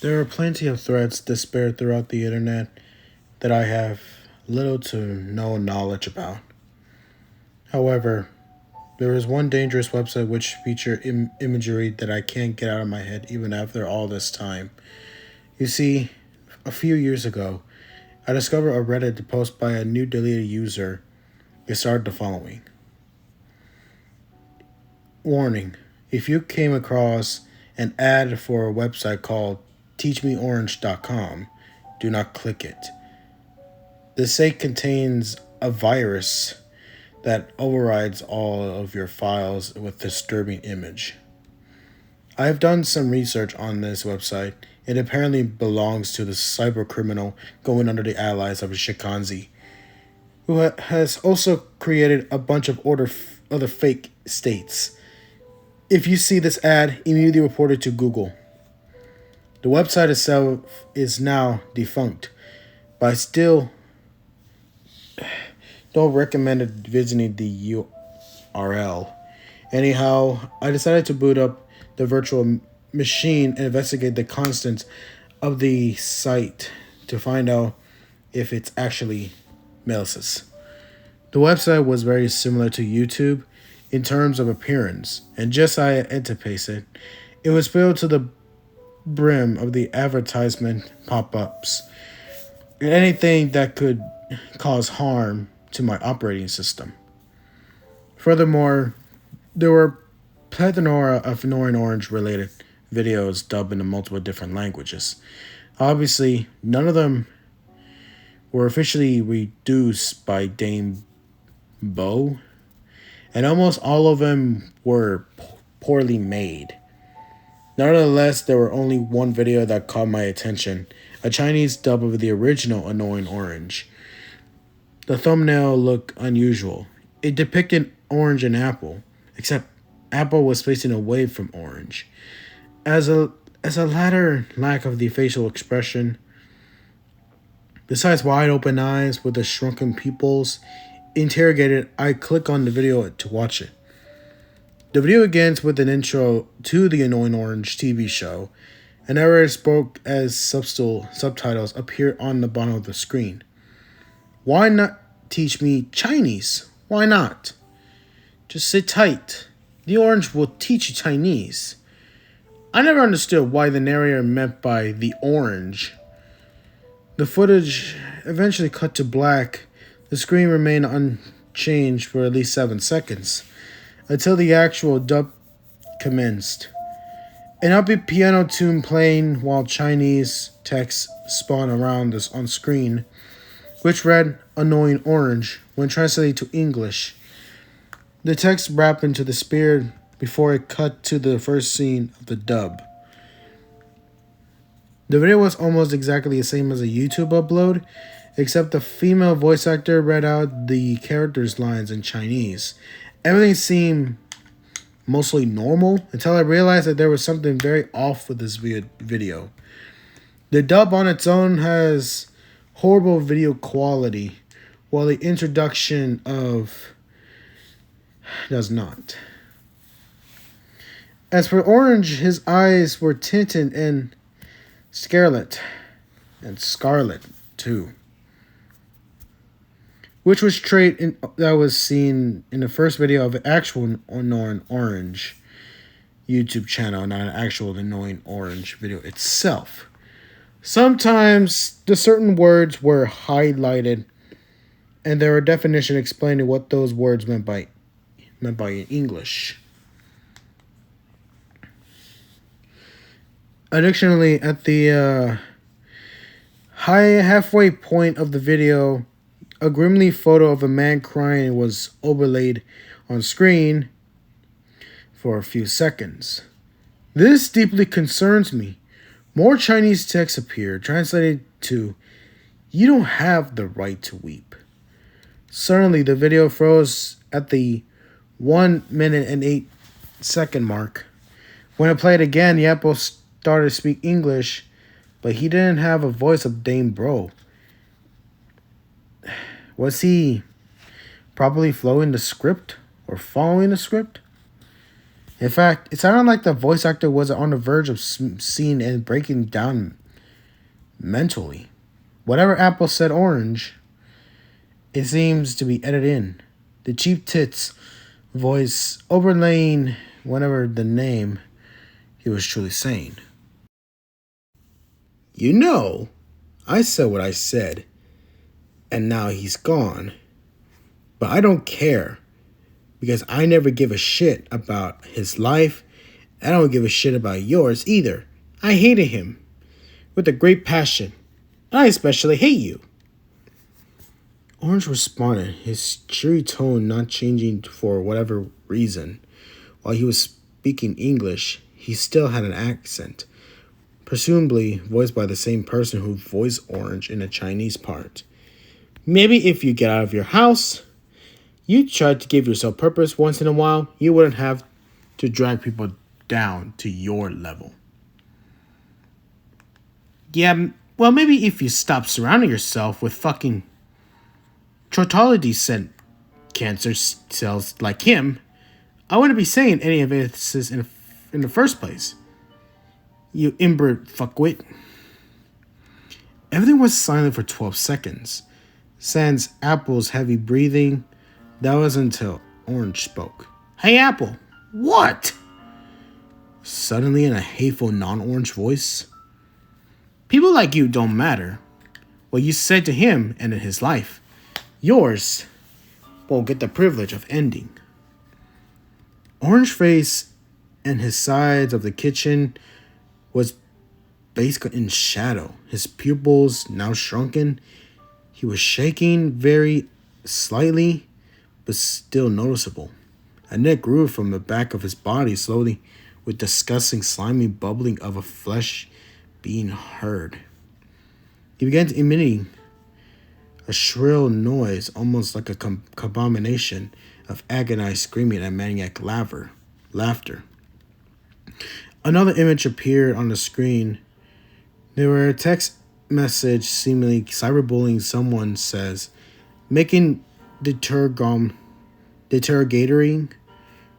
There are plenty of threats dispersed throughout the internet that I have little to no knowledge about. However, there is one dangerous website which features imagery that I can't get out of my head even after all this time. You see, a few years ago, I discovered a Reddit post by a new deleted user. It started the following. Warning, if you came across an ad for a website called teachmeorange.com, do not click it. The site contains a virus that overrides all of your files with disturbing image. I have done some research on this website. It apparently belongs to the cyber criminal going under the allies of Shikanzi, who has also created a bunch of other fake states. If you see this ad, immediately report it to Google. The website itself is now defunct, but I still don't recommend visiting the URL. Anyhow, I decided to boot up the virtual machine and investigate the contents of the site to find out if it's actually malicious. The website was very similar to YouTube in terms of appearance, and just as I anticipated, it was filled to the brim of the advertisement pop-ups and anything that could cause harm to my operating system. Furthermore, there were plethora of Annoying Orange related videos dubbed into multiple different languages. Obviously, none of them were officially reduced by Dame Bo, and almost all of them were poorly made. Nevertheless, there were only one video that caught my attention, a Chinese dub of the original Annoying Orange. The thumbnail looked unusual. It depicted orange and apple, except apple was facing away from orange. As a latter lack of the facial expression, besides wide open eyes with the shrunken pupils, interrogated, I click on the video to watch it. The video begins with an intro to the Annoying Orange TV show, and narrator spoke as subtitles appear on the bottom of the screen. Why not teach me Chinese? Why not? Just sit tight. The orange will teach you Chinese. I never understood why the narrator meant by the orange. The footage eventually cut to black. The screen remained unchanged for at least 7 seconds, until the actual dub commenced. An upbeat piano tune playing while Chinese text spawned around us on screen, which read Annoying Orange when translated to English. The text wrapped into the spirit before it cut to the first scene of the dub. The video was almost exactly the same as a YouTube upload, except the female voice actor read out the characters' lines in Chinese. Everything seemed mostly normal until I realized that there was something very off with this video. The dub on its own has horrible video quality, while the introduction of does not. As for Orange, his eyes were tinted in scarlet too, which was trait that was seen in the first video of the actual Annoying Orange YouTube channel, not an actual Annoying Orange video itself. Sometimes the certain words were highlighted, and there were definitions explaining what those words meant by English. Additionally, at the halfway point of the video, a grimly photo of a man crying was overlaid on screen for a few seconds. This deeply concerns me. More Chinese text appeared, translated to, "You don't have the right to weep." Suddenly, the video froze at the 1 minute and 8 second mark. When it played again, Yappo started to speak English, but he didn't have a voice of Dame Bro. Was he probably flowing the script or following the script. In fact, it sounded like the voice actor was on the verge of seeing and breaking down mentally. Whatever Apple said orange, it seems to be edited in. The cheap tits voice overlaying whatever the name he was truly saying. You know, I said what I said, and now he's gone. But I don't care, because I never give a shit about his life. I don't give a shit about yours either. I hated him with a great passion. I especially hate you. Orange responded, his cheery tone not changing for whatever reason. While he was speaking English, he still had an accent, presumably voiced by the same person who voiced Orange in the Chinese part. Maybe if you get out of your house, you try to give yourself purpose once in a while, you wouldn't have to drag people down to your level. Yeah, well, maybe if you stop surrounding yourself with fucking Trotology sent cancer cells like him, I wouldn't be saying any of this in the first place. You inbred fuckwit. Everything was silent for 12 seconds. Sans Apple's heavy breathing, that was until Orange spoke. Hey, Apple. What? Suddenly in a hateful non-orange voice. People like you don't matter. What you said to him ended his life. Yours won't get the privilege of ending. Orange face and his sides of the kitchen was basically in shadow. His pupils now shrunken. He was shaking very slightly, but still noticeable. A neck grew from the back of his body slowly, with disgusting, slimy bubbling of a flesh being heard. He began emitting a shrill noise, almost like a combination of agonized screaming and maniac laughter. Another image appeared on the screen. There were a text message seemingly cyberbullying someone says, making deterrogatory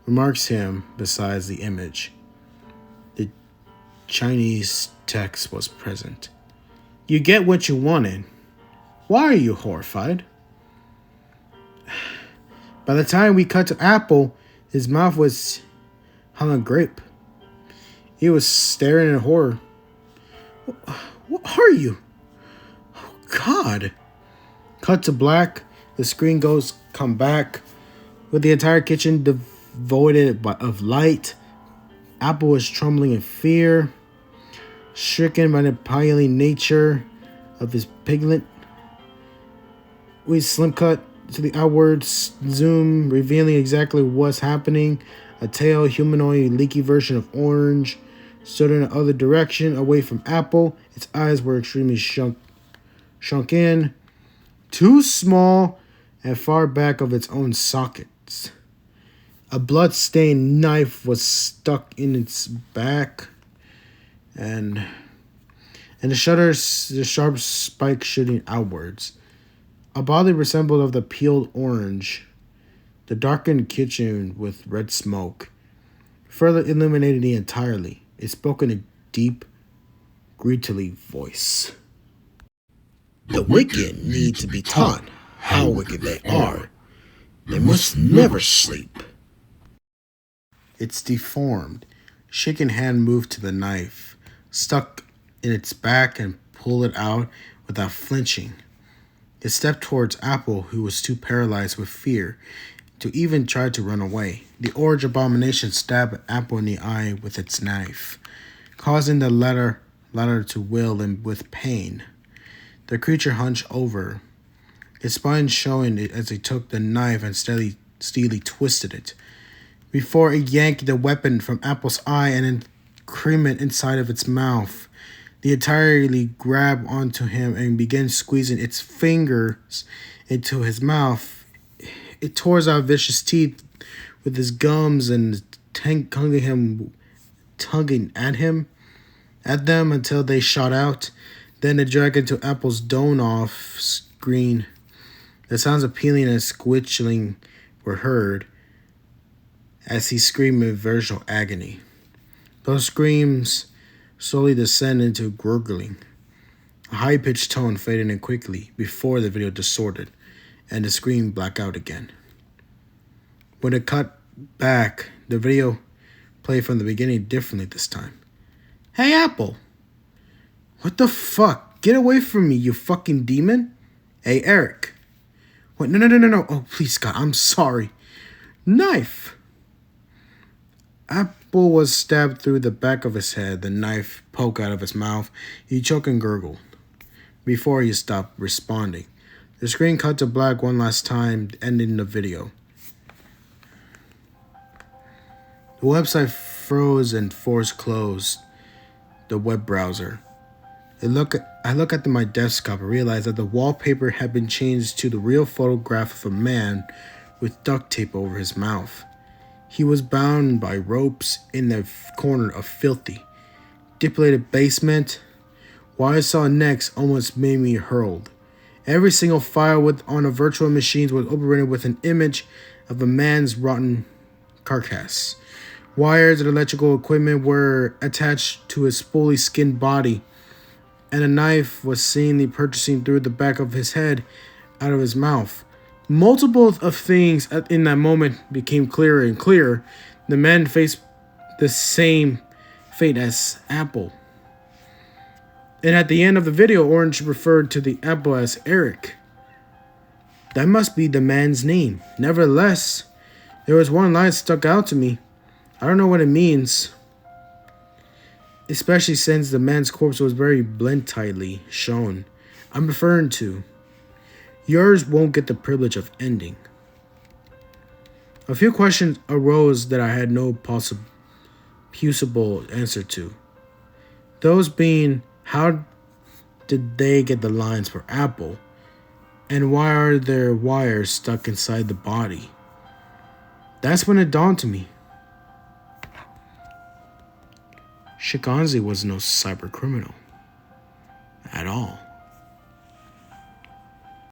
remarks him besides the image. The Chinese text was present. You get what you wanted. Why are you horrified? By the time we cut to Apple, his mouth was hung a grape. He was staring in horror. What are you? Oh, God. Cut to black. The screen come back. With the entire kitchen devoid of light, Apple was trembling in fear, stricken by the piling nature of his piglet. We slim cut to the outward zoom, revealing exactly what's happening. A tail, humanoid, leaky version of Orange stood in the other direction, away from Apple. Its eyes were extremely shrunk in, too small and far back of its own sockets. A blood-stained knife was stuck in its back, and the sharp spike shooting outwards. A body resembled of the peeled orange. The darkened kitchen with red smoke further illuminated it entirely. It spoke in a deep, gritty voice. The wicked need to be taught how wicked they are. They must never sleep. Its deformed, shaken hand moved to the knife, stuck in its back, and pulled it out without flinching. It stepped towards Apple, who was too paralyzed with fear to even try to run away. The orange abomination stabbed Apple in the eye with its knife, causing the latter to wail with pain. The creature hunched over, its spine showing it as it took the knife and steadily twisted it, before it yanked the weapon from Apple's eye and creamed it inside of its mouth. They entirely grabbed onto him and began squeezing its fingers into his mouth. It tore out vicious teeth with his gums and tugging at them until they shot out. Then it dragged into Apple's dome-off screen, The sounds of peeling and squishing were heard as he screamed in virtual agony. Those screams slowly descended into gurgling. A high-pitched tone faded in quickly before the video distorted and the screen blacked out again. When it cut back, the video played from the beginning differently this time. Hey, Apple! What the fuck? Get away from me, you fucking demon! Hey, Eric! What? No. Oh, please, God, I'm sorry. Knife! Apple was stabbed through the back of his head, the knife poked out of his mouth. He choked and gurgled before he stopped responding. The screen cut to black one last time, ending the video. The website froze and forced closed the web browser. I look at my desktop and realized that the wallpaper had been changed to the real photograph of a man with duct tape over his mouth. He was bound by ropes in the corner of filthy, dilapidated basement. What I saw next almost made me hurled. Every single file on a virtual machine was overridden with an image of a man's rotten carcass. Wires and electrical equipment were attached to his fully skinned body, and a knife was seen protruding through the back of his head out of his mouth. Multiple of things in that moment became clearer and clearer. The man faced the same fate as Apple. And at the end of the video, Orange referred to the Apple as Eric. That must be the man's name. Nevertheless, there was one line that stuck out to me. I don't know what it means, especially since the man's corpse was very blatantly shown. I'm referring to, yours won't get the privilege of ending. A few questions arose that I had no possible answer to. Those being, how did they get the lines for Apple? And why are there wires stuck inside the body? That's when it dawned to me. Shikanzi was no cyber criminal at all.